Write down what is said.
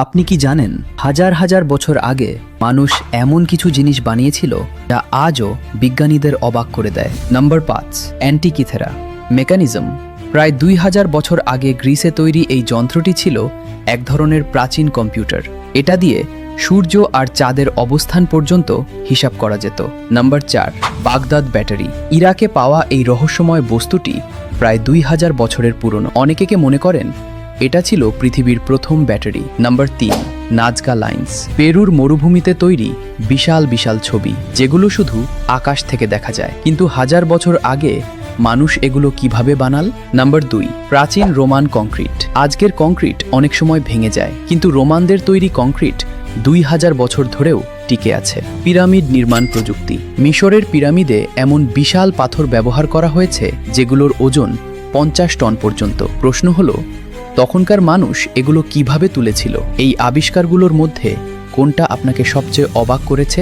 আপনি কি জানেন হাজার হাজার বছর আগে মানুষ এমন কিছু জিনিস বানিয়েছিল যা আজও বিজ্ঞানীদের অবাক করে দেয়। Number 5, Antikythera mechanism. প্রায় 2000 বছর আগে গ্রিসে তৈরি এই যন্ত্রটি ছিল এক ধরনের প্রাচীন কম্পিউটার। এটা দিয়ে সূর্য আর চাঁদের অবস্থান পর্যন্ত হিসাব করা যেত। Number 4, Baghdad battery. ইরাকে পাওয়া এই রহস্যময় বস্তুটি প্রায় 2000 বছরের পুরনো। অনেকে মনে করেন এটা ছিল পৃথিবীর প্রথম ব্যাটারি। Number 3, Nazca lines. পেরুর মরুভূমিতে তৈরি বিশাল বিশাল ছবি, যেগুলো শুধু আকাশ থেকে দেখা যায়। কিন্তু হাজার বছর আগে মানুষ এগুলো কিভাবে বানাল? নাম্বার 2, প্রাচীন রোমান কংক্রিট। আজকের কংক্রিট অনেক সময় ভেঙে যায়, কিন্তু রোমানদের তৈরি কংক্রিট 2000 বছর ধরেও টিকে আছে। পিরামিড নির্মাণ প্রযুক্তি। মিশরের পিরামিডে এমন বিশাল পাথর ব্যবহার করা হয়েছে যেগুলোর ওজন 50 টন পর্যন্ত। প্রশ্ন হলো, তখনকার মানুষ এগুলো কিভাবে তুলেছিল? এই আবিষ্কারগুলোর মধ্যে কোনটা আপনাকে সবচেয়ে অবাক করেছে?